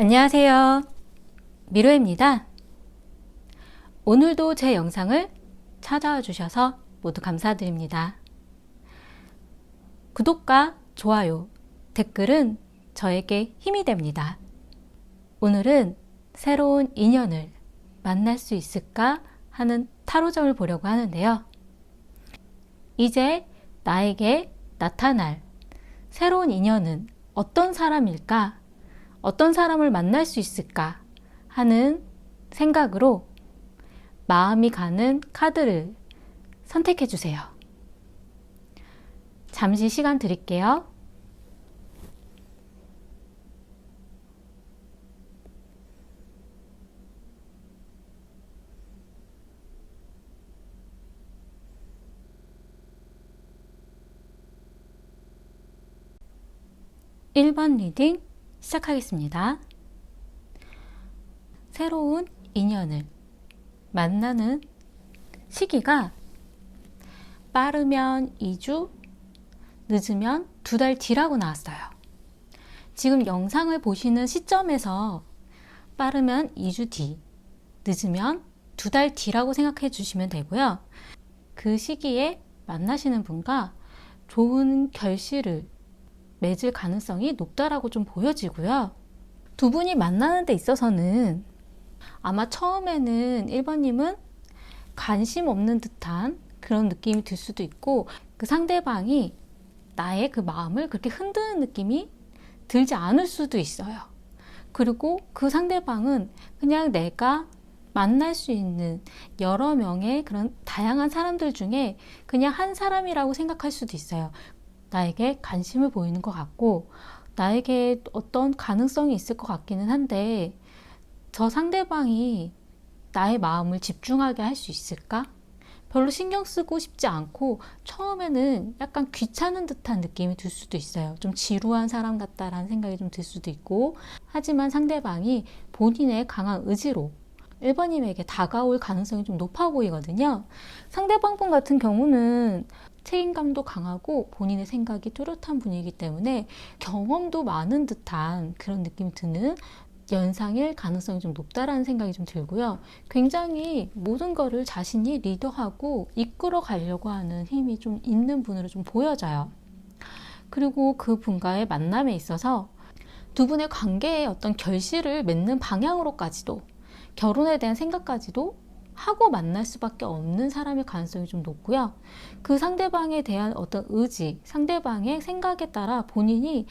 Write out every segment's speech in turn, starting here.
안녕하세요. 미로입니다. 오늘도 제 영상을 찾아와 주셔서 모두 감사드립니다. 구독과 좋아요, 댓글은 저에게 힘이 됩니다. 오늘은 새로운 인연을 만날 수 있을까 하는 타로점을 보려고 하는데요. 이제 나에게 나타날 새로운 인연은 어떤 사람일까? 어떤 사람을 만날 수 있을까 하는 생각으로 마음이 가는 카드를 선택해 주세요. 잠시 시간 드릴게요. (1번) 리딩 시작하겠습니다. 새로운 인연을 만나는 시기가 빠르면 2주, 늦으면 2달 뒤라고 나왔어요. 지금 영상을 보시는 시점에서 빠르면 2주 뒤, 늦으면 2달 뒤라고 생각해 주시면 되고요. 그 시기에 만나시는 분과 좋은 결실을 맺을 가능성이 높다라고 좀 보여지고요. 두 분이 만나는 데 있어서는 아마 처음에는 1번님은 관심 없는 듯한 그런 느낌이 들 수도 있고, 그 상대방이 나의 그 마음을 그렇게 흔드는 느낌이 들지 않을 수도 있어요. 그리고 그 상대방은 그냥 내가 만날 수 있는 여러 명의 그런 다양한 사람들 중에 그냥 한 사람이라고 생각할 수도 있어요. 나에게 관심을 보이는 것 같고 나에게 어떤 가능성이 있을 것 같기는 한데, 저 상대방이 나의 마음을 집중하게 할 수 있을까? 별로 신경 쓰고 싶지 않고 처음에는 약간 귀찮은 듯한 느낌이 들 수도 있어요. 좀 지루한 사람 같다라는 생각이 좀 들 수도 있고, 하지만 상대방이 본인의 강한 의지로 1번님에게 다가올 가능성이 좀 높아 보이거든요. 상대방 분 같은 경우는 책임감도 강하고 본인의 생각이 뚜렷한 분이기 때문에 경험도 많은 듯한 그런 느낌이 드는 연상일 가능성이 좀 높다라는 생각이 좀 들고요. 굉장히 모든 거를 자신이 리더하고 이끌어 가려고 하는 힘이 좀 있는 분으로 좀 보여져요. 그리고 그 분과의 만남에 있어서 두 분의 관계의 어떤 결실을 맺는 방향으로까지도, 결혼에 대한 생각까지도 하고 만날 수밖에 없는 사람의 가능성이 좀 높고요. 그 상대방에 대한 어떤 의지, 상대방의 생각에 따라 본인이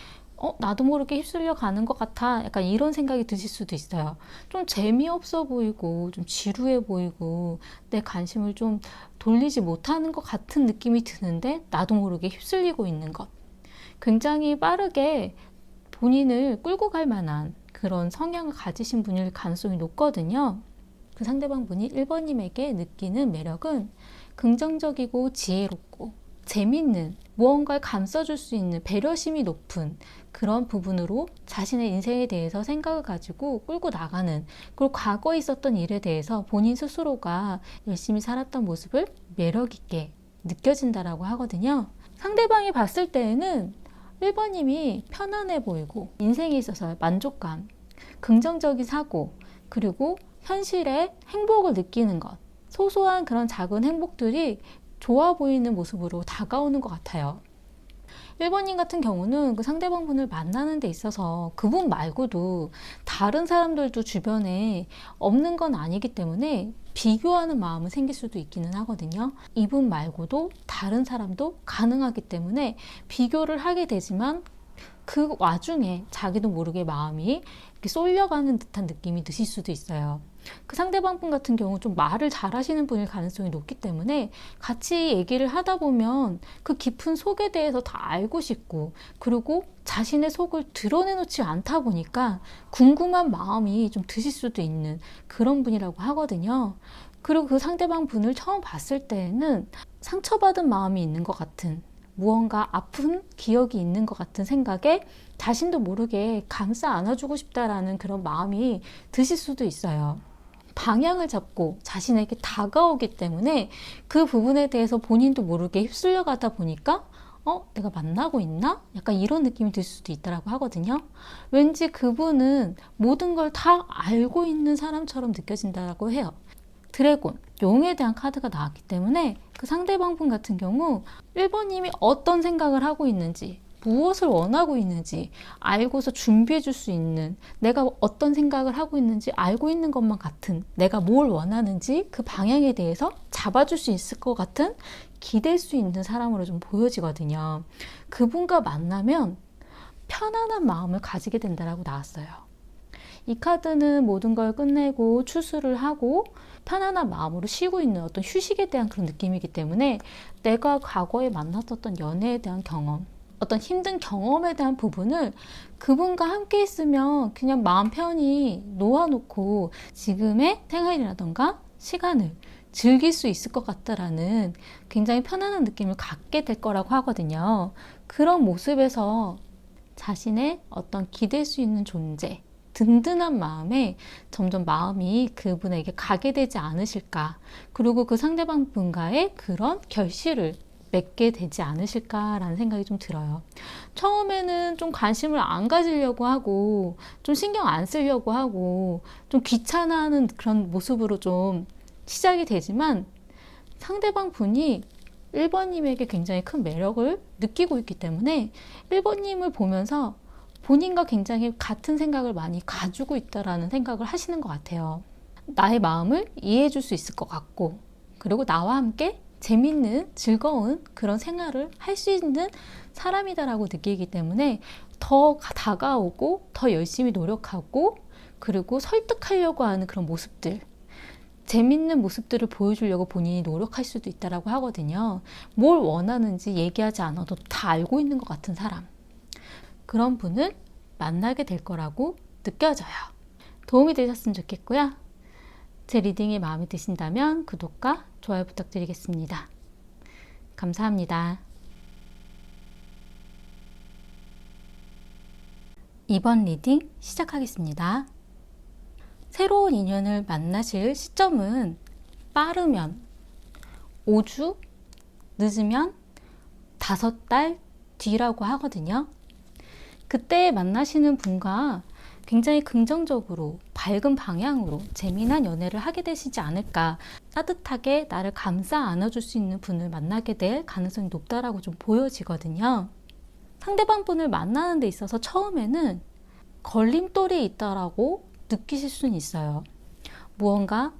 나도 모르게 휩쓸려 가는 것 같아, 약간 이런 생각이 드실 수도 있어요. 좀 재미없어 보이고 좀 지루해 보이고 내 관심을 좀 돌리지 못하는 것 같은 느낌이 드는데 나도 모르게 휩쓸리고 있는 것, 굉장히 빠르게 본인을 끌고 갈 만한 그런 성향을 가지신 분일 가능성이 높거든요. 그 상대방 분이 1번님에게 느끼는 매력은 긍정적이고 지혜롭고 재밌는, 무언가를 감싸줄 수 있는 배려심이 높은 그런 부분으로 자신의 인생에 대해서 생각을 가지고 끌고 나가는, 그리고 과거에 있었던 일에 대해서 본인 스스로가 열심히 살았던 모습을 매력 있게 느껴진다라고 하거든요. 상대방이 봤을 때에는 1번님이 편안해 보이고 인생에 있어서 만족감, 긍정적인 사고, 그리고 현실의 행복을 느끼는 것, 소소한 그런 작은 행복들이 좋아 보이는 모습으로 다가오는 것 같아요. 1번님 같은 경우는 그 상대방 분을 만나는 데 있어서 그분 말고도 다른 사람들도 주변에 없는 건 아니기 때문에 비교하는 마음은 생길 수도 있기는 하거든요. 이분 말고도 다른 사람도 가능하기 때문에 비교를 하게 되지만 그 와중에 자기도 모르게 마음이 이렇게 쏠려가는 듯한 느낌이 드실 수도 있어요. 그 상대방 분 같은 경우 좀 말을 잘하시는 분일 가능성이 높기 때문에 같이 얘기를 하다 보면 그 깊은 속에 대해서 다 알고 싶고, 그리고 자신의 속을 드러내놓지 않다 보니까 궁금한 마음이 좀 드실 수도 있는 그런 분이라고 하거든요. 그리고 그 상대방 분을 처음 봤을 때에는 상처받은 마음이 있는 것 같은, 무언가 아픈 기억이 있는 것 같은 생각에 자신도 모르게 감싸 안아주고 싶다라는 그런 마음이 드실 수도 있어요. 방향을 잡고 자신에게 다가오기 때문에 그 부분에 대해서 본인도 모르게 휩쓸려 가다 보니까 내가 만나고 있나? 약간 이런 느낌이 들 수도 있다고 하거든요. 왠지 그분은 모든 걸 다 알고 있는 사람처럼 느껴진다고 해요. 드래곤, 용에 대한 카드가 나왔기 때문에 그 상대방 분 같은 경우 1번님이 어떤 생각을 하고 있는지, 무엇을 원하고 있는지 알고서 준비해 줄 수 있는, 내가 어떤 생각을 하고 있는지 알고 있는 것만 같은, 내가 뭘 원하는지 그 방향에 대해서 잡아줄 수 있을 것 같은, 기댈 수 있는 사람으로 좀 보여지거든요. 그분과 만나면 편안한 마음을 가지게 된다고 나왔어요. 이 카드는 모든 걸 끝내고 추수를 하고 편안한 마음으로 쉬고 있는 어떤 휴식에 대한 그런 느낌이기 때문에, 내가 과거에 만났었던 연애에 대한 경험, 어떤 힘든 경험에 대한 부분을 그분과 함께 있으면 그냥 마음 편히 놓아놓고 지금의 생활이라던가 시간을 즐길 수 있을 것 같다라는 굉장히 편안한 느낌을 갖게 될 거라고 하거든요. 그런 모습에서 자신의 어떤 기댈 수 있는 존재, 든든한 마음에 점점 마음이 그분에게 가게 되지 않으실까. 그리고 그 상대방 분과의 그런 결실을 맺게 되지 않으실까라는 생각이 좀 들어요. 처음에는 좀 관심을 안 가지려고 하고 좀 신경 안 쓰려고 하고 좀 귀찮아하는 그런 모습으로 좀 시작이 되지만, 상대방 분이 1번님에게 굉장히 큰 매력을 느끼고 있기 때문에 1번님을 보면서 본인과 굉장히 같은 생각을 많이 가지고 있다라는 생각을 하시는 것 같아요. 나의 마음을 이해해 줄 수 있을 것 같고, 그리고 나와 함께 재밌는 즐거운 그런 생활을 할 수 있는 사람이다라고 느끼기 때문에 더 다가오고 더 열심히 노력하고, 그리고 설득하려고 하는 그런 모습들, 재밌는 모습들을 보여주려고 본인이 노력할 수도 있다고 하거든요. 뭘 원하는지 얘기하지 않아도 다 알고 있는 것 같은 사람, 그런 분을 만나게 될 거라고 느껴져요. 도움이 되셨으면 좋겠고요. 제 리딩이 마음에 드신다면 구독과 좋아요 부탁드리겠습니다. 감사합니다. 이번 리딩 시작하겠습니다. 새로운 인연을 만나실 시점은 빠르면 5주, 늦으면 5달 뒤라고 하거든요. 그때 만나시는 분과 굉장히 긍정적으로 밝은 방향으로 재미난 연애를 하게 되시지 않을까, 따뜻하게 나를 감싸 안아줄 수 있는 분을 만나게 될 가능성이 높다라고 좀 보여지거든요. 상대방 분을 만나는 데 있어서 처음에는 걸림돌이 있다라고 느끼실 수는 있어요. 무언가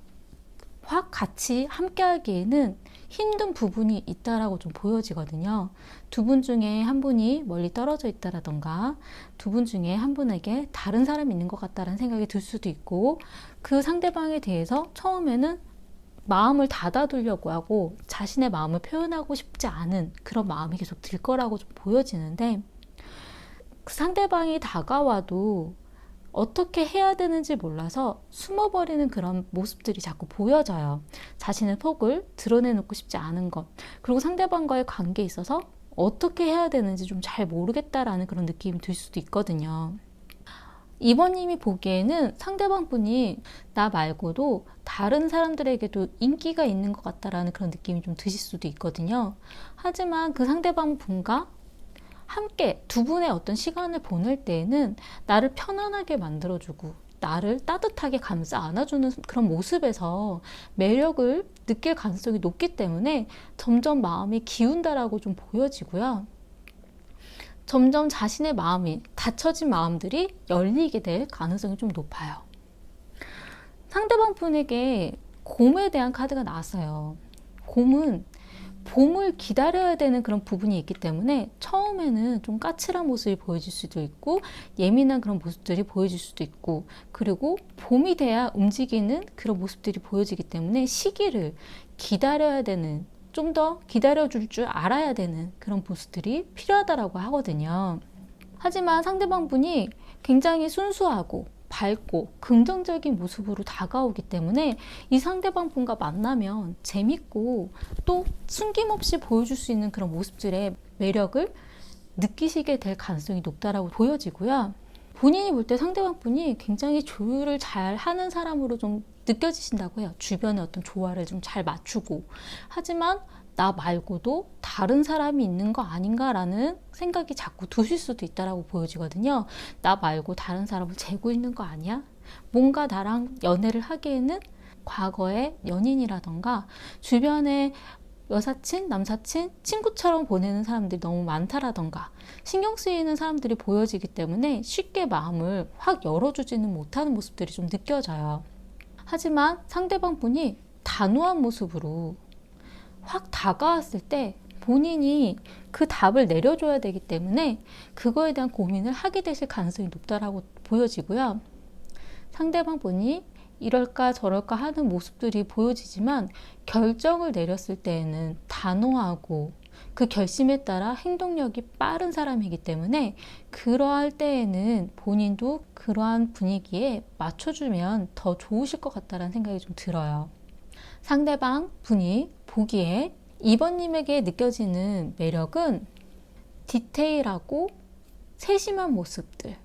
확 같이 함께 하기에는 힘든 부분이 있다라고 좀 보여지거든요. 두 분 중에 한 분이 멀리 떨어져 있다라던가, 두 분 중에 한 분에게 다른 사람이 있는 것 같다라는 생각이 들 수도 있고, 그 상대방에 대해서 처음에는 마음을 닫아두려고 하고 자신의 마음을 표현하고 싶지 않은 그런 마음이 계속 들 거라고 좀 보여지는데, 그 상대방이 다가와도 어떻게 해야 되는지 몰라서 숨어버리는 그런 모습들이 자꾸 보여져요. 자신의 속을 드러내놓고 싶지 않은 것, 그리고 상대방과의 관계에 있어서 어떻게 해야 되는지 좀 잘 모르겠다라는 그런 느낌이 들 수도 있거든요. 이번님이 보기에는 상대방 분이 나 말고도 다른 사람들에게도 인기가 있는 것 같다라는 그런 느낌이 좀 드실 수도 있거든요. 하지만 그 상대방 분과 함께 두 분의 어떤 시간을 보낼 때에는 나를 편안하게 만들어주고 나를 따뜻하게 감싸 안아주는 그런 모습에서 매력을 느낄 가능성이 높기 때문에 점점 마음이 기운다라고 좀 보여지고요. 점점 자신의 마음이, 닫혀진 마음들이 열리게 될 가능성이 좀 높아요. 상대방 분에게 곰에 대한 카드가 나왔어요. 곰은 봄을 기다려야 되는 그런 부분이 있기 때문에 처음에는 좀 까칠한 모습이 보여질 수도 있고, 예민한 그런 모습들이 보여질 수도 있고, 그리고 봄이 돼야 움직이는 그런 모습들이 보여지기 때문에 시기를 기다려야 되는, 좀 더 기다려줄 줄 알아야 되는 그런 모습들이 필요하다고 하거든요. 하지만 상대방 분이 굉장히 순수하고 밝고 긍정적인 모습으로 다가오기 때문에 이 상대방 분과 만나면 재밌고 또 숨김없이 보여줄 수 있는 그런 모습들의 매력을 느끼시게 될 가능성이 높다라고 보여지고요. 본인이 볼 때 상대방 분이 굉장히 조율을 잘 하는 사람으로 좀 느껴지신다고 해요. 주변의 어떤 조화를 좀 잘 맞추고. 하지만 나 말고도 다른 사람이 있는 거 아닌가라는 생각이 자꾸 드실 수도 있다라고 보여지거든요. 나 말고 다른 사람을 재고 있는 거 아니야? 뭔가 나랑 연애를 하기에는 과거의 연인이라던가 주변에 여사친, 남사친, 친구처럼 보내는 사람들이 너무 많다라던가 신경 쓰이는 사람들이 보여지기 때문에 쉽게 마음을 확 열어주지는 못하는 모습들이 좀 느껴져요. 하지만 상대방 분이 단호한 모습으로 확 다가왔을 때 본인이 그 답을 내려줘야 되기 때문에 그거에 대한 고민을 하게 되실 가능성이 높다라고 보여지고요. 상대방 분이 이럴까 저럴까 하는 모습들이 보여지지만 결정을 내렸을 때에는 단호하고 그 결심에 따라 행동력이 빠른 사람이기 때문에 그러할 때에는 본인도 그러한 분위기에 맞춰주면 더 좋으실 것 같다는 생각이 좀 들어요. 상대방 분이 보기에 2번님에게 느껴지는 매력은 디테일하고 세심한 모습들,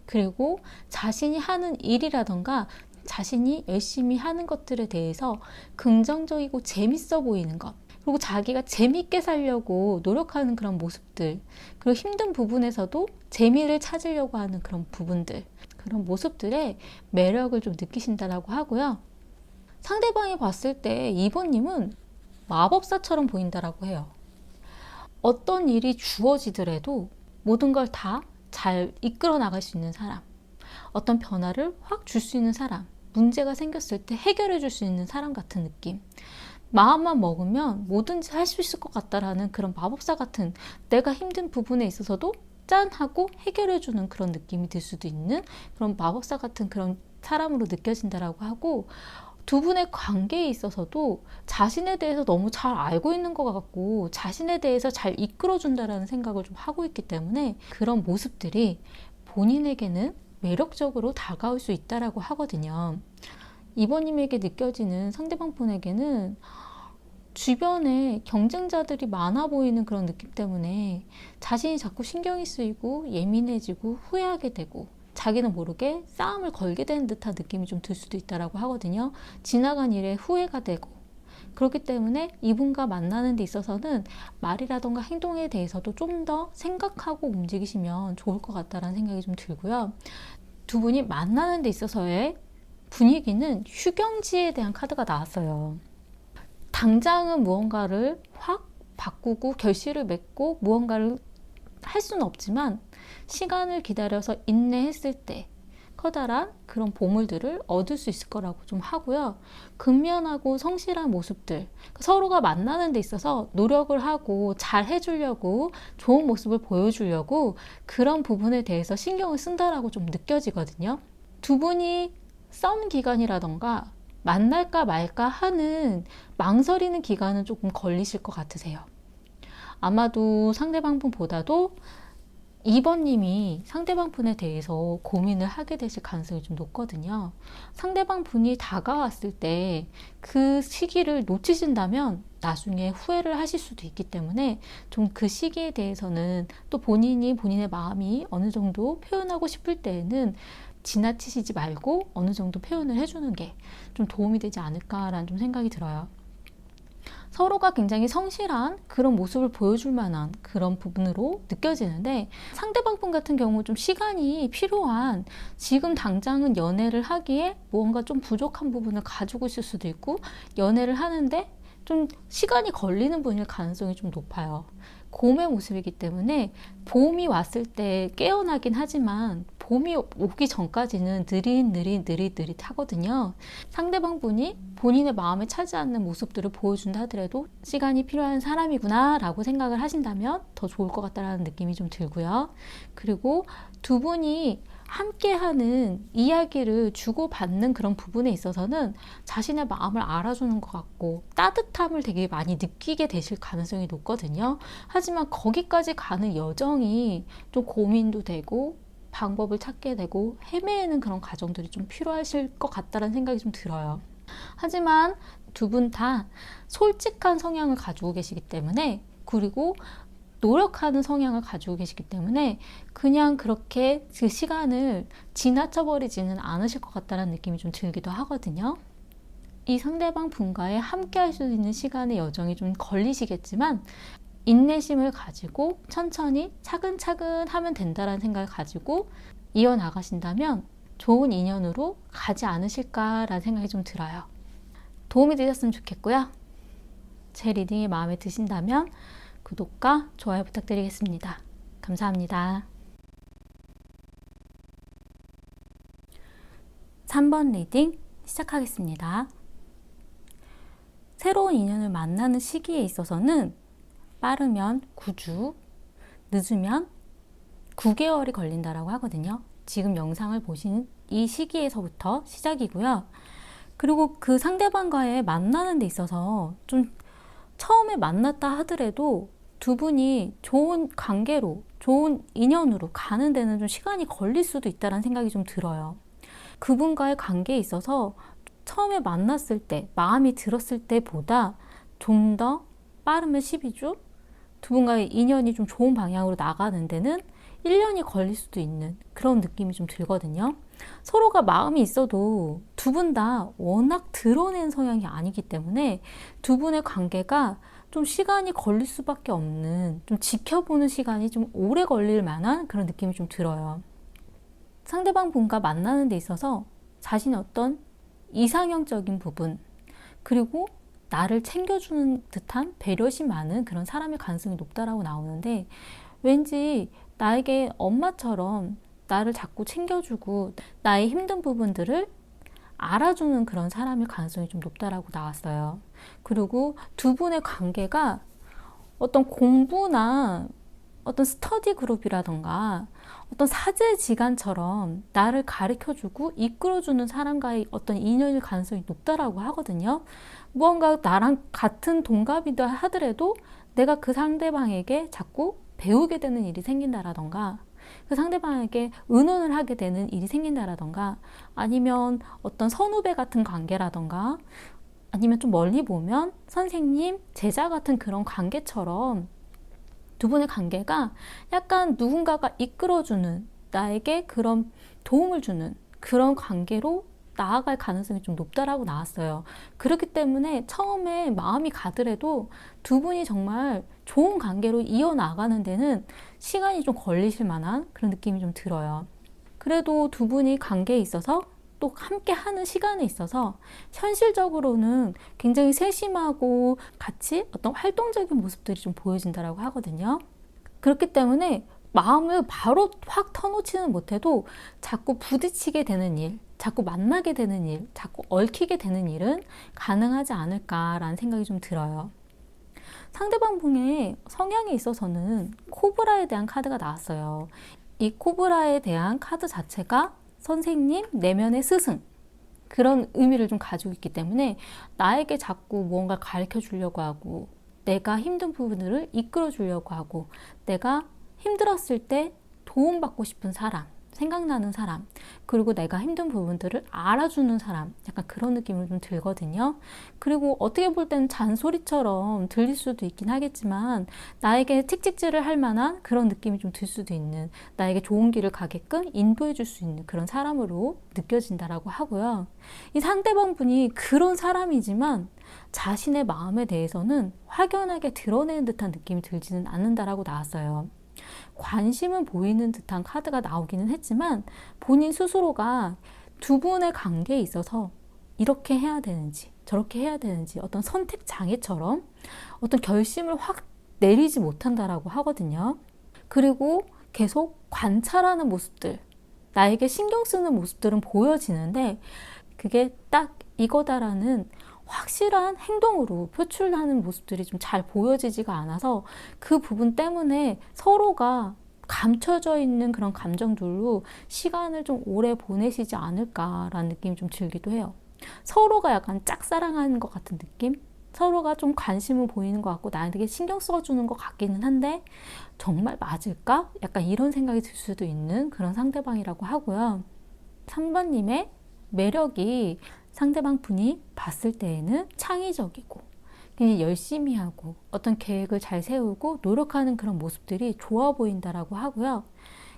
그리고 자신이 하는 일이라던가 자신이 열심히 하는 것들에 대해서 긍정적이고 재밌어 보이는 것, 그리고 자기가 재밌게 살려고 노력하는 그런 모습들, 그리고 힘든 부분에서도 재미를 찾으려고 하는 그런 부분들, 그런 모습들에 매력을 좀 느끼신다라고 하고요. 상대방이 봤을 때 2번님은 마법사처럼 보인다라고 해요. 어떤 일이 주어지더라도 모든 걸 다 잘 이끌어 나갈 수 있는 사람, 어떤 변화를 확 줄 수 있는 사람, 문제가 생겼을 때 해결해 줄 수 있는 사람 같은 느낌. 마음만 먹으면 뭐든지 할 수 있을 것 같다라는 그런 마법사 같은, 내가 힘든 부분에 있어서도 짠 하고 해결해 주는 그런 느낌이 들 수도 있는 그런 마법사 같은 그런 사람으로 느껴진다라고 하고, 두 분의 관계에 있어서도 자신에 대해서 너무 잘 알고 있는 것 같고 자신에 대해서 잘 이끌어준다라는 생각을 좀 하고 있기 때문에 그런 모습들이 본인에게는 매력적으로 다가올 수 있다라고 하거든요. 2번님에게 느껴지는 상대방 분에게는 주변에 경쟁자들이 많아 보이는 그런 느낌 때문에 자신이 자꾸 신경이 쓰이고 예민해지고 후회하게 되고 자기는 모르게 싸움을 걸게 되는 듯한 느낌이 좀 들 수도 있다고 하거든요. 지나간 일에 후회가 되고, 그렇기 때문에 이분과 만나는 데 있어서는 말이라던가 행동에 대해서도 좀 더 생각하고 움직이시면 좋을 것 같다는 생각이 좀 들고요. 두 분이 만나는 데 있어서의 분위기는 휴경지에 대한 카드가 나왔어요. 당장은 무언가를 확 바꾸고 결실을 맺고 무언가를 할 수는 없지만 시간을 기다려서 인내했을 때 커다란 그런 보물들을 얻을 수 있을 거라고 좀 하고요. 근면하고 성실한 모습들, 서로가 만나는 데 있어서 노력을 하고 잘 해주려고 좋은 모습을 보여주려고 그런 부분에 대해서 신경을 쓴다라고 좀 느껴지거든요. 두 분이 싸우는 기간이라던가 만날까 말까 하는 망설이는 기간은 조금 걸리실 것 같으세요. 아마도 상대방 분보다도 2번님이 상대방 분에 대해서 고민을 하게 되실 가능성이 좀 높거든요. 상대방 분이 다가왔을 때 그 시기를 놓치신다면 나중에 후회를 하실 수도 있기 때문에 좀 그 시기에 대해서는 또 본인이 본인의 마음이 어느 정도 표현하고 싶을 때에는 지나치시지 말고 어느 정도 표현을 해주는 게 좀 도움이 되지 않을까라는 좀 생각이 들어요. 서로가 굉장히 성실한 그런 모습을 보여줄 만한 그런 부분으로 느껴지는데, 상대방 분 같은 경우 좀 시간이 필요한, 지금 당장은 연애를 하기에 무언가 좀 부족한 부분을 가지고 있을 수도 있고 연애를 하는데 좀 시간이 걸리는 분일 가능성이 좀 높아요. 곰의 모습이기 때문에 봄이 왔을 때 깨어나긴 하지만 봄이 오기 전까지는 느릿 하거든요. 상대방 분이 본인의 마음에 차지 않는 모습들을 보여준다 하더라도 시간이 필요한 사람이구나 라고 생각을 하신다면 더 좋을 것 같다는 느낌이 좀 들고요. 그리고 두 분이 함께하는 이야기를 주고받는 그런 부분에 있어서는 자신의 마음을 알아주는 것 같고 따뜻함을 되게 많이 느끼게 되실 가능성이 높거든요. 하지만 거기까지 가는 여정이 좀 고민도 되고 방법을 찾게 되고 헤매는 그런 과정들이 좀 필요하실 것 같다는 생각이 좀 들어요. 하지만 두 분 다 솔직한 성향을 가지고 계시기 때문에, 그리고 노력하는 성향을 가지고 계시기 때문에 그냥 그렇게 그 시간을 지나쳐 버리지는 않으실 것 같다는 느낌이 좀 들기도 하거든요. 이 상대방 분과의 함께 할 수 있는 시간의 여정이 좀 걸리시겠지만 인내심을 가지고 천천히 차근차근 하면 된다는 생각을 가지고 이어나가신다면 좋은 인연으로 가지 않으실까라는 생각이 좀 들어요. 도움이 되셨으면 좋겠고요. 제 리딩이 마음에 드신다면 구독과 좋아요 부탁드리겠습니다. 감사합니다. 3번 리딩 시작하겠습니다. 새로운 인연을 만나는 시기에 있어서는 빠르면 9주, 늦으면 9개월이 걸린다라고 하거든요. 지금 영상을 보시는 이 시기에서부터 시작이고요. 그리고 그 상대방과의 만나는 데 있어서 좀 처음에 만났다 하더라도 두 분이 좋은 관계로, 좋은 인연으로 가는 데는 좀 시간이 걸릴 수도 있다는 생각이 좀 들어요. 그분과의 관계에 있어서 처음에 만났을 때, 마음이 들었을 때보다 좀 더 빠르면 12주? 두 분과의 인연이 좀 좋은 방향으로 나가는 데는 1년이 걸릴 수도 있는 그런 느낌이 좀 들거든요. 서로가 마음이 있어도 두 분 다 워낙 드러낸 성향이 아니기 때문에 두 분의 관계가 좀 시간이 걸릴 수밖에 없는, 좀 지켜보는 시간이 좀 오래 걸릴 만한 그런 느낌이 좀 들어요. 상대방 분과 만나는 데 있어서 자신의 어떤 이상형적인 부분, 그리고 나를 챙겨주는 듯한 배려심 많은 그런 사람의 가능성이 높다라고 나오는데, 왠지 나에게 엄마처럼 나를 자꾸 챙겨주고 나의 힘든 부분들을 알아주는 그런 사람의 가능성이 좀 높다라고 나왔어요. 그리고 두 분의 관계가 어떤 공부나 어떤 스터디 그룹이라던가 어떤 사제지간처럼 나를 가르쳐주고 이끌어주는 사람과의 어떤 인연일 가능성이 높다라고 하거든요. 무언가 나랑 같은 동갑이다 하더라도 내가 그 상대방에게 자꾸 배우게 되는 일이 생긴다라던가, 그 상대방에게 의논을 하게 되는 일이 생긴다라던가, 아니면 어떤 선후배 같은 관계라던가, 아니면 좀 멀리 보면 선생님, 제자 같은 그런 관계처럼 두 분의 관계가 약간 누군가가 이끌어주는, 나에게 그런 도움을 주는 그런 관계로 나아갈 가능성이 좀 높다라고 나왔어요. 그렇기 때문에 처음에 마음이 가더라도 두 분이 정말 좋은 관계로 이어나가는 데는 시간이 좀 걸리실 만한 그런 느낌이 좀 들어요. 그래도 두 분이 관계에 있어서 또 함께 하는 시간에 있어서 현실적으로는 굉장히 세심하고 같이 어떤 활동적인 모습들이 좀 보여진다라고 하거든요. 그렇기 때문에 마음을 바로 확 터놓지는 못해도 자꾸 부딪히게 되는 일, 자꾸 만나게 되는 일, 자꾸 얽히게 되는 일은 가능하지 않을까라는 생각이 좀 들어요. 상대방 분의 성향에 있어서는 코브라에 대한 카드가 나왔어요. 이 코브라에 대한 카드 자체가 선생님, 내면의 스승, 그런 의미를 좀 가지고 있기 때문에 나에게 자꾸 무언가 가르쳐 주려고 하고, 내가 힘든 부분들을 이끌어 주려고 하고, 내가 힘들었을 때 도움받고 싶은 사람, 생각나는 사람, 그리고 내가 힘든 부분들을 알아주는 사람, 약간 그런 느낌을 좀 들거든요. 그리고 어떻게 볼 때는 잔소리처럼 들릴 수도 있긴 하겠지만 나에게 채찍질을 할 만한 그런 느낌이 좀 들 수도 있는, 나에게 좋은 길을 가게끔 인도해 줄 수 있는 그런 사람으로 느껴진다라고 하고요. 이 상대방 분이 그런 사람이지만 자신의 마음에 대해서는 확연하게 드러내는 듯한 느낌이 들지는 않는다라고 나왔어요. 관심은 보이는 듯한 카드가 나오기는 했지만 본인 스스로가 두 분의 관계에 있어서 이렇게 해야 되는지 저렇게 해야 되는지 어떤 선택 장애처럼 어떤 결심을 확 내리지 못한다라고 하거든요. 그리고 계속 관찰하는 모습들, 나에게 신경 쓰는 모습들은 보여지는데 그게 딱 이거다라는 확실한 행동으로 표출하는 모습들이 좀 잘 보여지지가 않아서 그 부분 때문에 서로가 감춰져 있는 그런 감정들로 시간을 좀 오래 보내시지 않을까라는 느낌이 좀 들기도 해요. 서로가 약간 짝사랑하는 것 같은 느낌? 서로가 좀 관심을 보이는 것 같고 나에게 신경 써주는 것 같기는 한데 정말 맞을까? 약간 이런 생각이 들 수도 있는 그런 상대방이라고 하고요. 3번님의 매력이 상대방 분이 봤을 때에는 창의적이고 굉장히 열심히 하고 어떤 계획을 잘 세우고 노력하는 그런 모습들이 좋아 보인다라고 하고요.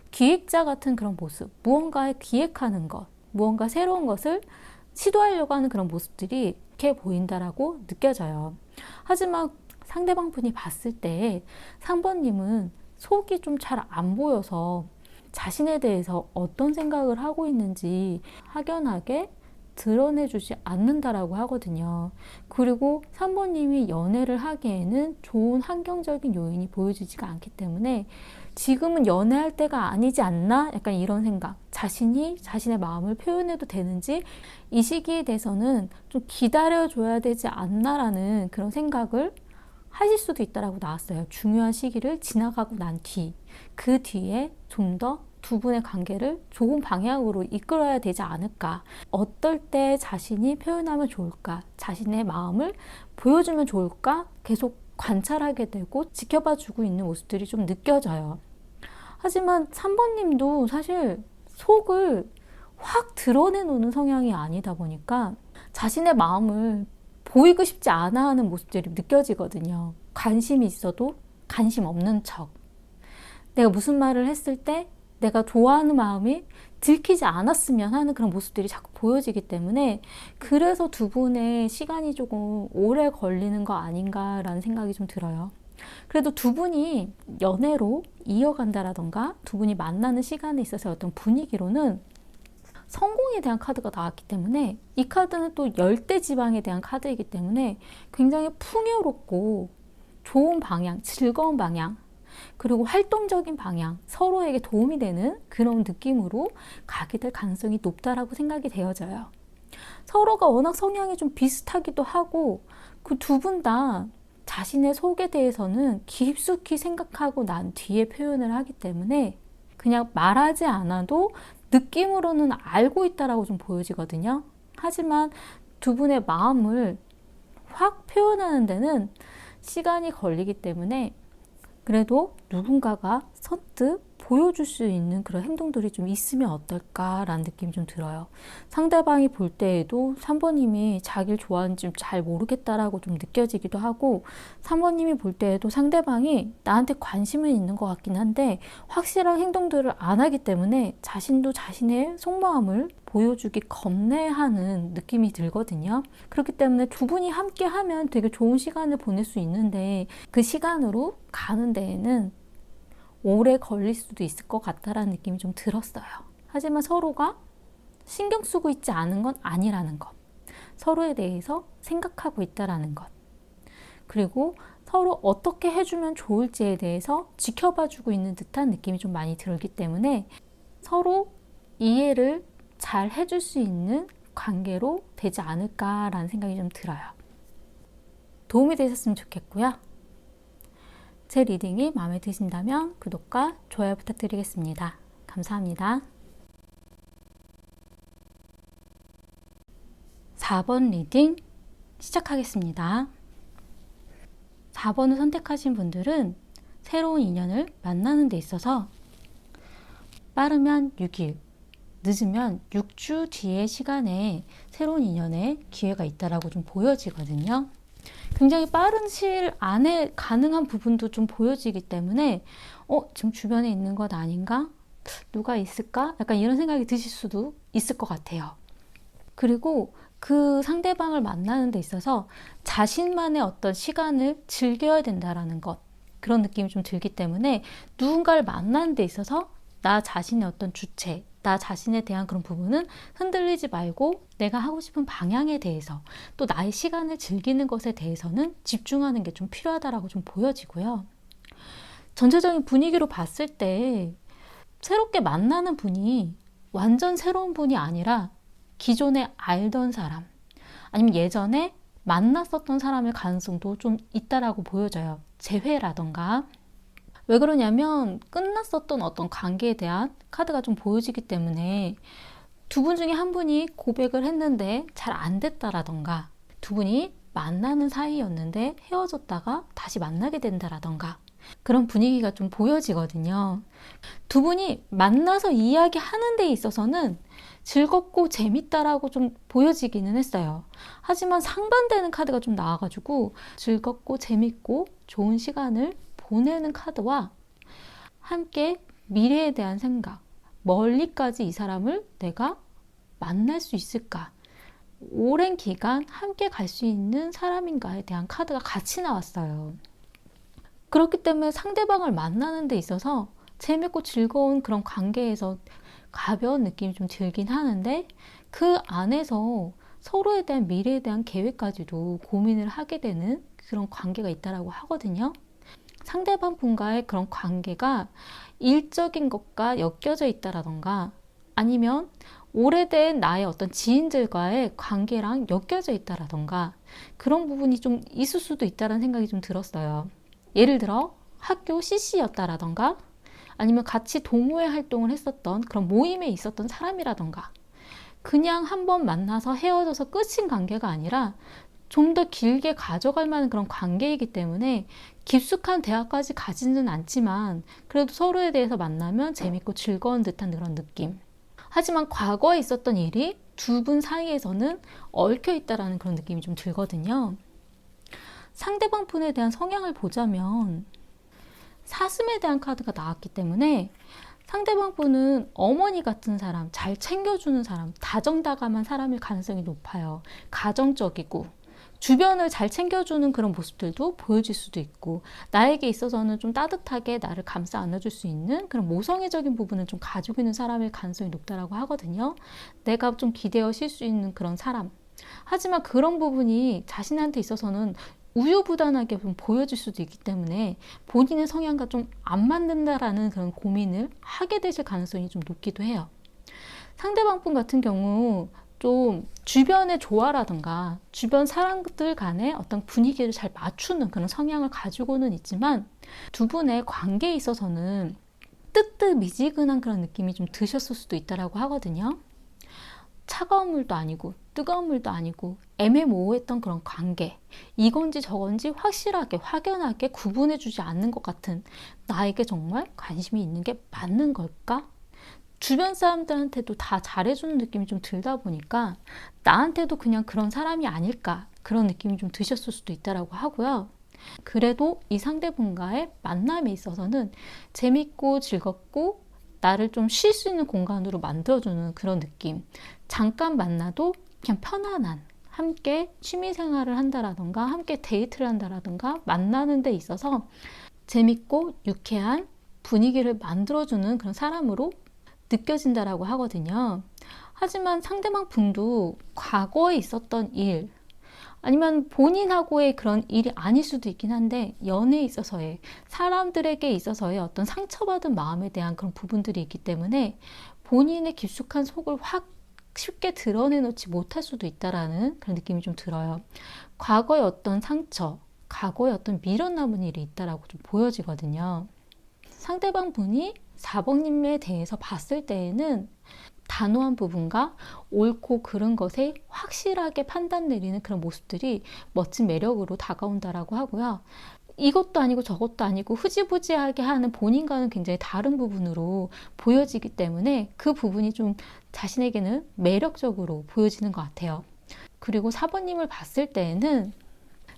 기획자 같은 그런 모습, 무언가에 기획하는 것, 무언가 새로운 것을 시도하려고 하는 그런 모습들이 이렇게 보인다라고 느껴져요. 하지만 상대방 분이 봤을 때 3번님은 속이 좀 잘 안 보여서 자신에 대해서 어떤 생각을 하고 있는지 확연하게 드러내주지 않는다라고 하거든요. 그리고 3번님이 연애를 하기에는 좋은 환경적인 요인이 보여지지가 않기 때문에 지금은 연애할 때가 아니지 않나? 약간 이런 생각. 자신이 자신의 마음을 표현해도 되는지 이 시기에 대해서는 좀 기다려줘야 되지 않나라는 그런 생각을 하실 수도 있다라고 나왔어요. 중요한 시기를 지나가고 난 뒤, 그 뒤에 좀 더 두 분의 관계를 좋은 방향으로 이끌어야 되지 않을까. 어떨 때 자신이 표현하면 좋을까? 자신의 마음을 보여주면 좋을까? 계속 관찰하게 되고 지켜봐 주고 있는 모습들이 좀 느껴져요. 하지만 3번님도 사실 속을 확 드러내놓는 성향이 아니다 보니까 자신의 마음을 보이고 싶지 않아 하는 모습들이 느껴지거든요. 관심이 있어도 관심 없는 척. 내가 무슨 말을 했을 때 내가 좋아하는 마음이 들키지 않았으면 하는 그런 모습들이 자꾸 보여지기 때문에 그래서 두 분의 시간이 조금 오래 걸리는 거 아닌가라는 생각이 좀 들어요. 그래도 두 분이 연애로 이어간다라던가 두 분이 만나는 시간에 있어서 어떤 분위기로는 성공에 대한 카드가 나왔기 때문에 이 카드는 또 열대지방에 대한 카드이기 때문에 굉장히 풍요롭고 좋은 방향, 즐거운 방향, 그리고 활동적인 방향, 서로에게 도움이 되는 그런 느낌으로 가게 될 가능성이 높다라고 생각이 되어져요. 서로가 워낙 성향이 좀 비슷하기도 하고 그 두 분 다 자신의 속에 대해서는 깊숙이 생각하고 난 뒤에 표현을 하기 때문에 그냥 말하지 않아도 느낌으로는 알고 있다라고 좀 보여지거든요. 하지만 두 분의 마음을 확 표현하는 데는 시간이 걸리기 때문에 그래도 누군가가 선뜻 보여줄 수 있는 그런 행동들이 좀 있으면 어떨까라는 느낌이 좀 들어요. 상대방이 볼 때에도 3번님이 자기를 좋아하는지 잘 모르겠다라고 좀 느껴지기도 하고 3번님이 볼 때에도 상대방이 나한테 관심은 있는 것 같긴 한데 확실한 행동들을 안 하기 때문에 자신도 자신의 속마음을 보여주기 겁내하는 느낌이 들거든요. 그렇기 때문에 두 분이 함께 하면 되게 좋은 시간을 보낼 수 있는데 그 시간으로 가는 데에는 오래 걸릴 수도 있을 것 같다라는 느낌이 좀 들었어요. 하지만 서로가 신경 쓰고 있지 않은 건 아니라는 것. 서로에 대해서 생각하고 있다라는 것. 그리고 서로 어떻게 해주면 좋을지에 대해서 지켜봐주고 있는 듯한 느낌이 좀 많이 들기 때문에 서로 이해를 잘 해줄 수 있는 관계로 되지 않을까라는 생각이 좀 들어요. 도움이 되셨으면 좋겠고요. 제 리딩이 마음에 드신다면 구독과 좋아요 부탁드리겠습니다. 감사합니다. 4번 리딩 시작하겠습니다. 4번을 선택하신 분들은 새로운 인연을 만나는 데 있어서 빠르면 6일, 늦으면 6주 뒤의 시간에 새로운 인연의 기회가 있다라고 좀 보여지거든요. 굉장히 빠른 시일 안에 가능한 부분도 좀 보여지기 때문에 지금 주변에 있는 것 아닌가? 누가 있을까? 약간 이런 생각이 드실 수도 있을 것 같아요. 그리고 그 상대방을 만나는 데 있어서 자신만의 어떤 시간을 즐겨야 된다라는 것, 그런 느낌이 좀 들기 때문에 누군가를 만나는 데 있어서 나 자신의 어떤 주체, 나 자신에 대한 그런 부분은 흔들리지 말고 내가 하고 싶은 방향에 대해서 또 나의 시간을 즐기는 것에 대해서는 집중하는 게 좀 필요하다라고 좀 보여지고요. 전체적인 분위기로 봤을 때 새롭게 만나는 분이 완전 새로운 분이 아니라 기존에 알던 사람 아니면 예전에 만났었던 사람의 가능성도 좀 있다라고 보여져요. 재회라던가. 왜 그러냐면 끝났었던 어떤 관계에 대한 카드가 좀 보여지기 때문에 두 분 중에 한 분이 고백을 했는데 잘 안 됐다라던가 두 분이 만나는 사이였는데 헤어졌다가 다시 만나게 된다라던가 그런 분위기가 좀 보여지거든요. 두 분이 만나서 이야기하는 데 있어서는 즐겁고 재밌다라고 좀 보여지기는 했어요. 하지만 상반되는 카드가 좀 나와가지고 즐겁고 재밌고 좋은 시간을 보내는 카드와 함께 미래에 대한 생각, 멀리까지 이 사람을 내가 만날 수 있을까? 오랜 기간 함께 갈 수 있는 사람인가에 대한 카드가 같이 나왔어요. 그렇기 때문에 상대방을 만나는 데 있어서 재밌고 즐거운 그런 관계에서 가벼운 느낌이 좀 들긴 하는데, 그 안에서 서로에 대한 미래에 대한 계획까지도 고민을 하게 되는 그런 관계가 있다라고 하거든요. 상대방 분과의 그런 관계가 일적인 것과 엮여져 있다라던가, 아니면 오래된 나의 어떤 지인들과의 관계랑 엮여져 있다라던가, 그런 부분이 좀 있을 수도 있다는 생각이 좀 들었어요. 예를 들어 학교 CC였다라던가, 아니면 같이 동호회 활동을 했었던 그런 모임에 있었던 사람이라던가, 그냥 한번 만나서 헤어져서 끝인 관계가 아니라 좀 더 길게 가져갈 만한 그런 관계이기 때문에 깊숙한 대화까지 가지는 않지만 그래도 서로에 대해서 만나면 재밌고 즐거운 듯한 그런 느낌. 하지만 과거에 있었던 일이 두 분 사이에서는 얽혀 있다라는 그런 느낌이 좀 들거든요. 상대방 분에 대한 성향을 보자면 사슴에 대한 카드가 나왔기 때문에 상대방 분은 어머니 같은 사람, 잘 챙겨주는 사람, 다정다감한 사람일 가능성이 높아요. 가정적이고 주변을 잘 챙겨주는 그런 모습들도 보여질 수도 있고, 나에게 있어서는 좀 따뜻하게 나를 감싸 안아줄 수 있는 그런 모성애적인 부분을 좀 가지고 있는 사람일 가능성이 높다라고 하거든요. 내가 좀 기대어 실 수 있는 그런 사람. 하지만 그런 부분이 자신한테 있어서는 우유부단하게 좀 보여질 수도 있기 때문에 본인의 성향과 좀 안 맞는다라는 그런 고민을 하게 되실 가능성이 좀 높기도 해요. 상대방 분 같은 경우 좀 주변의 조화라든가 주변 사람들 간의 어떤 분위기를 잘 맞추는 그런 성향을 가지고는 있지만, 두 분의 관계에 있어서는 뜨뜻미지근한 그런 느낌이 좀 드셨을 수도 있다라고 하거든요. 차가운 물도 아니고 뜨거운 물도 아니고 애매모호했던 그런 관계, 이건지 저건지 확실하게 확연하게 구분해 주지 않는 것 같은, 나에게 정말 관심이 있는 게 맞는 걸까? 주변 사람들한테도 다 잘해주는 느낌이 좀 들다 보니까 나한테도 그냥 그런 사람이 아닐까, 그런 느낌이 좀 드셨을 수도 있다라고 하고요. 그래도 이 상대분과의 만남에 있어서는 재밌고 즐겁고 나를 좀 쉴 수 있는 공간으로 만들어주는 그런 느낌. 잠깐 만나도 그냥 편안한, 함께 취미 생활을 한다라던가 함께 데이트를 한다라던가 만나는 데 있어서 재밌고 유쾌한 분위기를 만들어주는 그런 사람으로 느껴진다라고 하거든요. 하지만 상대방 분도 과거에 있었던 일, 아니면 본인하고의 그런 일이 아닐 수도 있긴 한데 연애에 있어서의, 사람들에게 있어서의 어떤 상처받은 마음에 대한 그런 부분들이 있기 때문에 본인의 깊숙한 속을 확 쉽게 드러내놓지 못할 수도 있다라는 그런 느낌이 좀 들어요. 과거의 어떤 상처, 과거의 어떤 미련남은 일이 있다라고 좀 보여지거든요. 상대방 분이 4번님에 대해서 봤을 때에는 단호한 부분과 옳고 그른 것에 확실하게 판단 내리는 그런 모습들이 멋진 매력으로 다가온다라고 하고요. 이것도 아니고 저것도 아니고 흐지부지하게 하는 본인과는 굉장히 다른 부분으로 보여지기 때문에 그 부분이 좀 자신에게는 매력적으로 보여지는 것 같아요. 그리고 4번님을 봤을 때에는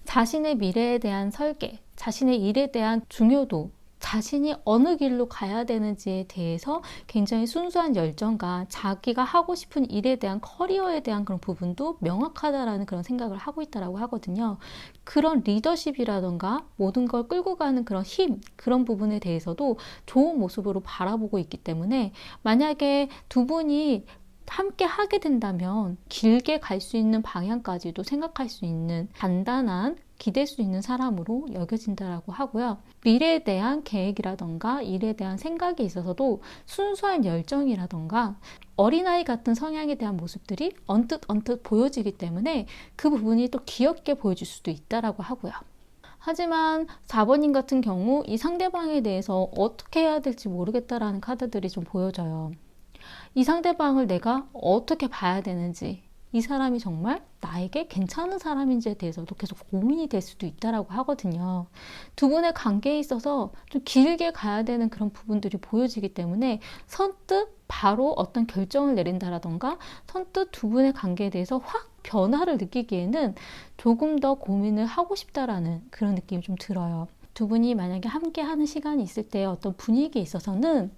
자신의 미래에 대한 설계, 자신의 일에 대한 중요도, 자신이 어느 길로 가야 되는지에 대해서 굉장히 순수한 열정과 자기가 하고 싶은 일에 대한 커리어에 대한 그런 부분도 명확하다라는 그런 생각을 하고 있다라고 하거든요. 그런 리더십이라던가 모든 걸 끌고 가는 그런 힘, 그런 부분에 대해서도 좋은 모습으로 바라보고 있기 때문에 만약에 두 분이 함께 하게 된다면 길게 갈 수 있는 방향까지도 생각할 수 있는 단단한, 기댈 수 있는 사람으로 여겨진다라고 하고요. 미래에 대한 계획이라던가 일에 대한 생각에 있어서도 순수한 열정이라던가 어린아이 같은 성향에 대한 모습들이 언뜻 보여지기 때문에 그 부분이 또 귀엽게 보여질 수도 있다라고 하고요. 하지만 4번님 같은 경우 이 상대방에 대해서 어떻게 해야 될지 모르겠다라는 카드들이 좀 보여져요. 이 상대방을 내가 어떻게 봐야 되는지, 이 사람이 정말 나에게 괜찮은 사람인지에 대해서도 계속 고민이 될 수도 있다라고 하거든요. 두 분의 관계에 있어서 좀 길게 가야 되는 그런 부분들이 보여지기 때문에 선뜻 바로 어떤 결정을 내린다라던가 선뜻 두 분의 관계에 대해서 확 변화를 느끼기에는 조금 더 고민을 하고 싶다라는 그런 느낌이 좀 들어요. 두 분이 만약에 함께 하는 시간이 있을 때 어떤 분위기에 있어서는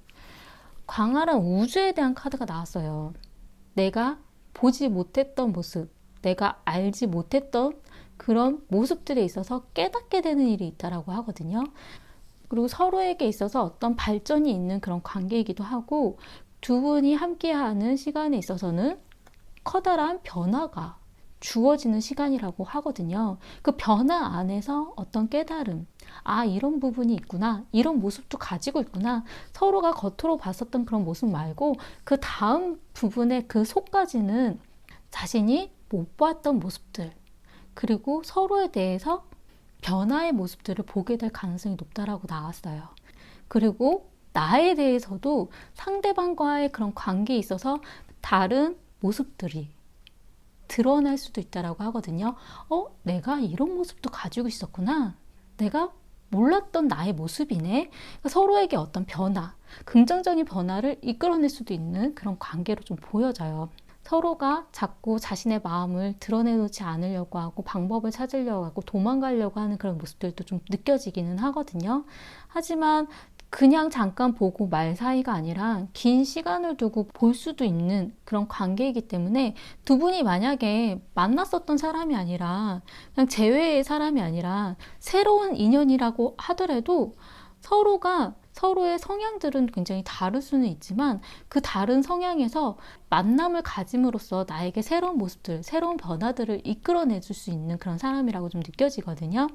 광활한 우주에 대한 카드가 나왔어요. 내가 보지 못했던 모습, 내가 알지 못했던 그런 모습들에 있어서 깨닫게 되는 일이 있다라고 하거든요. 그리고 서로에게 있어서 어떤 발전이 있는 그런 관계이기도 하고, 두 분이 함께하는 시간에 있어서는 커다란 변화가 주어지는 시간이라고 하거든요. 그 변화 안에서 어떤 깨달음, 아, 이런 부분이 있구나, 이런 모습도 가지고 있구나, 서로가 겉으로 봤었던 그런 모습 말고 그 다음 부분의 그 속까지는 자신이 못 봤던 모습들, 그리고 서로에 대해서 변화의 모습들을 보게 될 가능성이 높다라고 나왔어요. 그리고 나에 대해서도 상대방과의 그런 관계에 있어서 다른 모습들이 드러날 수도 있다라고 하거든요. 내가 이런 모습도 가지고 있었구나. 내가 몰랐던 나의 모습이네. 그러니까 서로에게 어떤 변화, 긍정적인 변화를 이끌어낼 수도 있는 그런 관계로 좀 보여져요. 서로가 자꾸 자신의 마음을 드러내놓지 않으려고 하고 방법을 찾으려고 하고 도망가려고 하는 그런 모습들도 좀 느껴지기는 하거든요. 하지만 그냥 잠깐 보고 말 사이가 아니라 긴 시간을 두고 볼 수도 있는 그런 관계이기 때문에, 두 분이 만약에 만났었던 사람이 아니라 그냥 재회의 사람이 아니라 새로운 인연이라고 하더라도 서로가 서로의 성향들은 굉장히 다를 수는 있지만, 그 다른 성향에서 만남을 가짐으로써 나에게 새로운 모습들, 새로운 변화들을 이끌어내 줄 수 있는 그런 사람이라고 좀 느껴지거든요.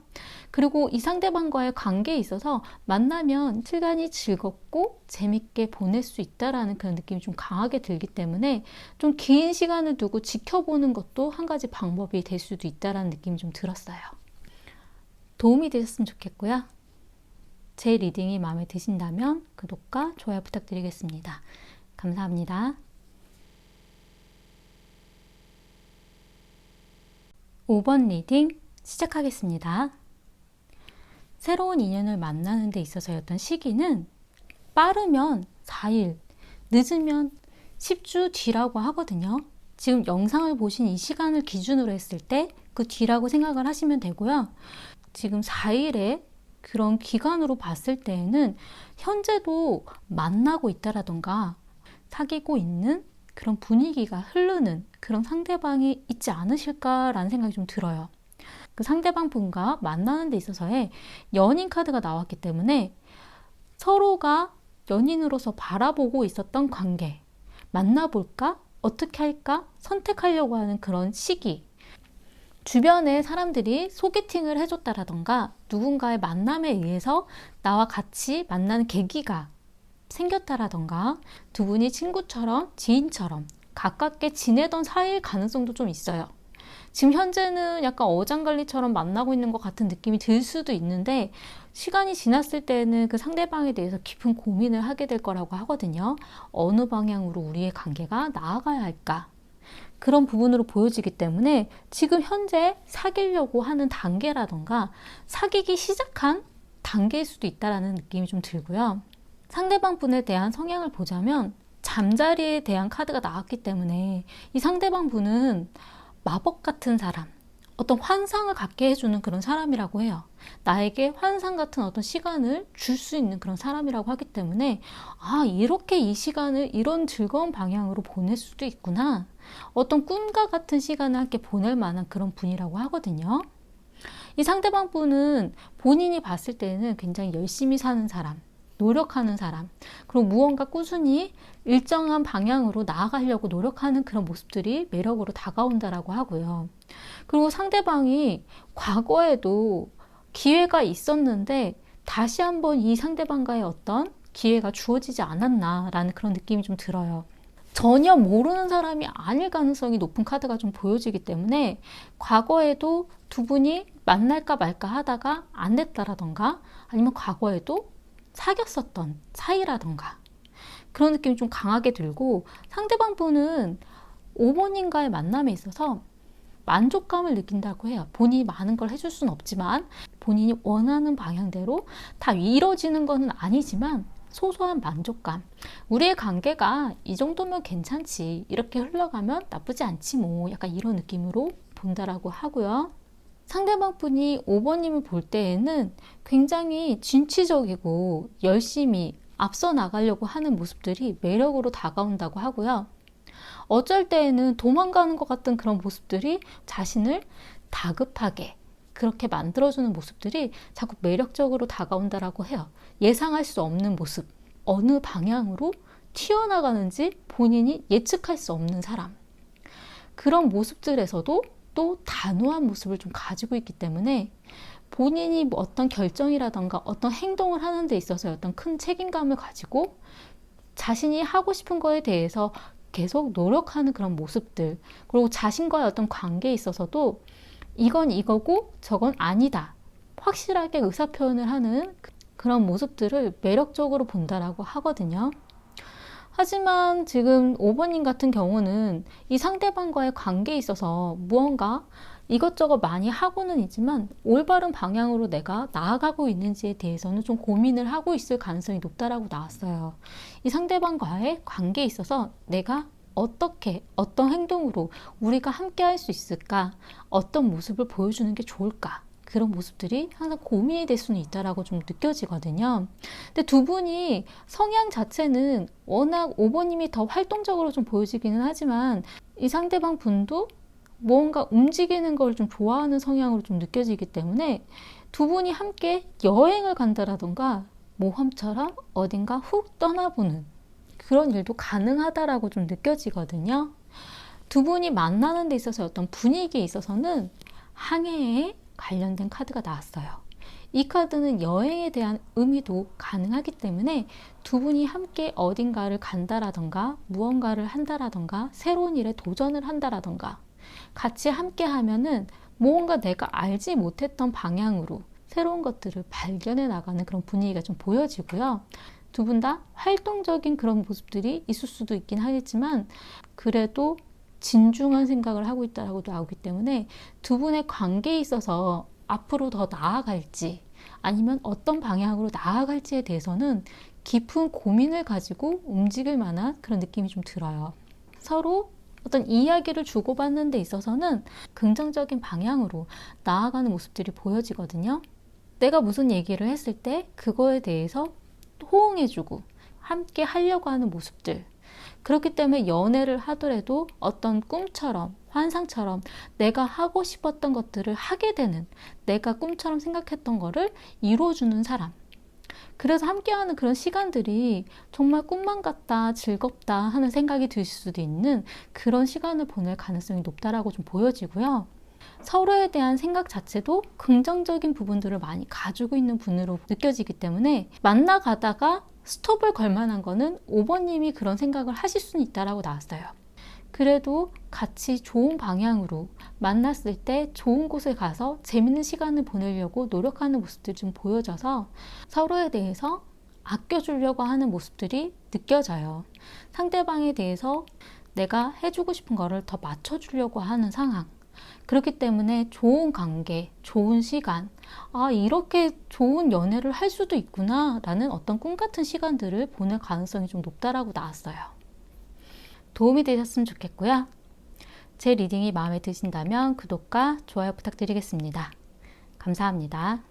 그리고 이 상대방과의 관계에 있어서 만나면 시간이 즐겁고 재밌게 보낼 수 있다라는 그런 느낌이 좀 강하게 들기 때문에, 좀 긴 시간을 두고 지켜보는 것도 한 가지 방법이 될 수도 있다라는 느낌이 좀 들었어요. 도움이 되셨으면 좋겠고요. 제 리딩이 마음에 드신다면 구독과 좋아요 부탁드리겠습니다. 감사합니다. 5번 리딩 시작하겠습니다. 새로운 인연을 만나는 데 있어서의 어떤 시기는 빠르면 4일, 늦으면 10주 뒤라고 하거든요. 지금 영상을 보신 이 시간을 기준으로 했을 때 그 뒤라고 생각을 하시면 되고요. 지금 4일에 그런 기간으로 봤을 때에는 현재도 만나고 있다라던가 사귀고 있는 그런 분위기가 흐르는 그런 상대방이 있지 않으실까라는 생각이 좀 들어요. 그 상대방 분과 만나는 데 있어서의 연인 카드가 나왔기 때문에 서로가 연인으로서 바라보고 있었던 관계, 만나볼까? 어떻게 할까? 선택하려고 하는 그런 시기, 주변에 사람들이 소개팅을 해줬다라던가 누군가의 만남에 의해서 나와 같이 만나는 계기가 생겼다라던가 두 분이 친구처럼 지인처럼 가깝게 지내던 사이일 가능성도 좀 있어요. 지금 현재는 약간 어장관리처럼 만나고 있는 것 같은 느낌이 들 수도 있는데, 시간이 지났을 때는 그 상대방에 대해서 깊은 고민을 하게 될 거라고 하거든요. 어느 방향으로 우리의 관계가 나아가야 할까? 그런 부분으로 보여지기 때문에 지금 현재 사귀려고 하는 단계라던가 사귀기 시작한 단계일 수도 있다는 느낌이 좀 들고요. 상대방 분에 대한 성향을 보자면 잠자리에 대한 카드가 나왔기 때문에 이 상대방 분은 마법 같은 사람, 어떤 환상을 갖게 해주는 그런 사람이라고 해요. 나에게 환상 같은 어떤 시간을 줄 수 있는 그런 사람이라고 하기 때문에, 아, 이렇게 이 시간을 이런 즐거운 방향으로 보낼 수도 있구나. 어떤 꿈과 같은 시간을 함께 보낼 만한 그런 분이라고 하거든요. 이 상대방 분은 본인이 봤을 때는 굉장히 열심히 사는 사람, 노력하는 사람, 그리고 무언가 꾸준히 일정한 방향으로 나아가려고 노력하는 그런 모습들이 매력으로 다가온다라고 하고요. 그리고 상대방이 과거에도 기회가 있었는데 다시 한번 이 상대방과의 어떤 기회가 주어지지 않았나라는 그런 느낌이 좀 들어요. 전혀 모르는 사람이 아닐 가능성이 높은 카드가 좀 보여지기 때문에, 과거에도 두 분이 만날까 말까 하다가 안 됐다라던가, 아니면 과거에도 사귀었었던 사이라던가 그런 느낌이 좀 강하게 들고, 상대방 분은 5번님과의 만남에 있어서 만족감을 느낀다고 해요. 본인이 많은 걸 해줄 수는 없지만 본인이 원하는 방향대로 다 이루어지는 것은 아니지만 소소한 만족감, 우리의 관계가 이 정도면 괜찮지, 이렇게 흘러가면 나쁘지 않지 뭐, 약간 이런 느낌으로 본다라고 하고요. 상대방 분이 5번님을 볼 때에는 굉장히 진취적이고 열심히 앞서 나가려고 하는 모습들이 매력으로 다가온다고 하고요. 어쩔 때에는 도망가는 것 같은 그런 모습들이 자신을 다급하게 그렇게 만들어주는 모습들이 자꾸 매력적으로 다가온다라고 해요. 예상할 수 없는 모습, 어느 방향으로 튀어나가는지 본인이 예측할 수 없는 사람. 그런 모습들에서도 또 단호한 모습을 좀 가지고 있기 때문에 본인이 뭐 어떤 결정이라던가 어떤 행동을 하는 데 있어서 어떤 큰 책임감을 가지고 자신이 하고 싶은 거에 대해서 계속 노력하는 그런 모습들, 그리고 자신과의 어떤 관계에 있어서도 이건 이거고 저건 아니다, 확실하게 의사표현을 하는 그런 모습들을 매력적으로 본다라고 하거든요. 하지만 지금 5번님 같은 경우는 이 상대방과의 관계에 있어서 무언가 이것저것 많이 하고는 있지만 올바른 방향으로 내가 나아가고 있는지에 대해서는 좀 고민을 하고 있을 가능성이 높다라고 나왔어요. 이 상대방과의 관계에 있어서 내가 어떻게, 어떤 행동으로 우리가 함께 할 수 있을까? 어떤 모습을 보여주는 게 좋을까? 그런 모습들이 항상 고민이 될 수는 있다라고 좀 느껴지거든요. 근데 두 분이 성향 자체는 워낙 5번님이 더 활동적으로 좀 보여지기는 하지만 이 상대방 분도 뭔가 움직이는 걸 좀 좋아하는 성향으로 좀 느껴지기 때문에 두 분이 함께 여행을 간다라던가 모험처럼 어딘가 훅 떠나보는 그런 일도 가능하다라고 좀 느껴지거든요. 두 분이 만나는 데 있어서 어떤 분위기에 있어서는 항해에 관련된 카드가 나왔어요. 이 카드는 여행에 대한 의미도 가능하기 때문에 두 분이 함께 어딘가를 간다라던가 무언가를 한다라던가 새로운 일에 도전을 한다라던가 같이 함께 하면은 뭔가 내가 알지 못했던 방향으로 새로운 것들을 발견해 나가는 그런 분위기가 좀 보여지고요. 두 분 다 활동적인 그런 모습들이 있을 수도 있긴 하겠지만 그래도 진중한 생각을 하고 있다고 나오기 때문에 두 분의 관계에 있어서 앞으로 더 나아갈지 아니면 어떤 방향으로 나아갈지에 대해서는 깊은 고민을 가지고 움직일 만한 그런 느낌이 좀 들어요. 서로 어떤 이야기를 주고받는 데 있어서는 긍정적인 방향으로 나아가는 모습들이 보여지거든요. 내가 무슨 얘기를 했을 때 그거에 대해서 호응해주고 함께 하려고 하는 모습들, 그렇기 때문에 연애를 하더라도 어떤 꿈처럼 환상처럼 내가 하고 싶었던 것들을 하게 되는, 내가 꿈처럼 생각했던 거를 이루어주는 사람, 그래서 함께하는 그런 시간들이 정말 꿈만 같다, 즐겁다 하는 생각이 들 수도 있는 그런 시간을 보낼 가능성이 높다라고 좀 보여지고요. 서로에 대한 생각 자체도 긍정적인 부분들을 많이 가지고 있는 분으로 느껴지기 때문에 만나가다가 스톱을 걸 만한 거는 5번님이 그런 생각을 하실 수는 있다라고 나왔어요. 그래도 같이 좋은 방향으로 만났을 때 좋은 곳에 가서 재밌는 시간을 보내려고 노력하는 모습들이 좀 보여져서 서로에 대해서 아껴주려고 하는 모습들이 느껴져요. 상대방에 대해서 내가 해주고 싶은 거를 더 맞춰주려고 하는 상황. 그렇기 때문에 좋은 관계, 좋은 시간, 이렇게 좋은 연애를 할 수도 있구나 라는 어떤 꿈 같은 시간들을 보낼 가능성이 좀 높다라고 나왔어요. 도움이 되셨으면 좋겠고요. 제 리딩이 마음에 드신다면 구독과 좋아요 부탁드리겠습니다. 감사합니다.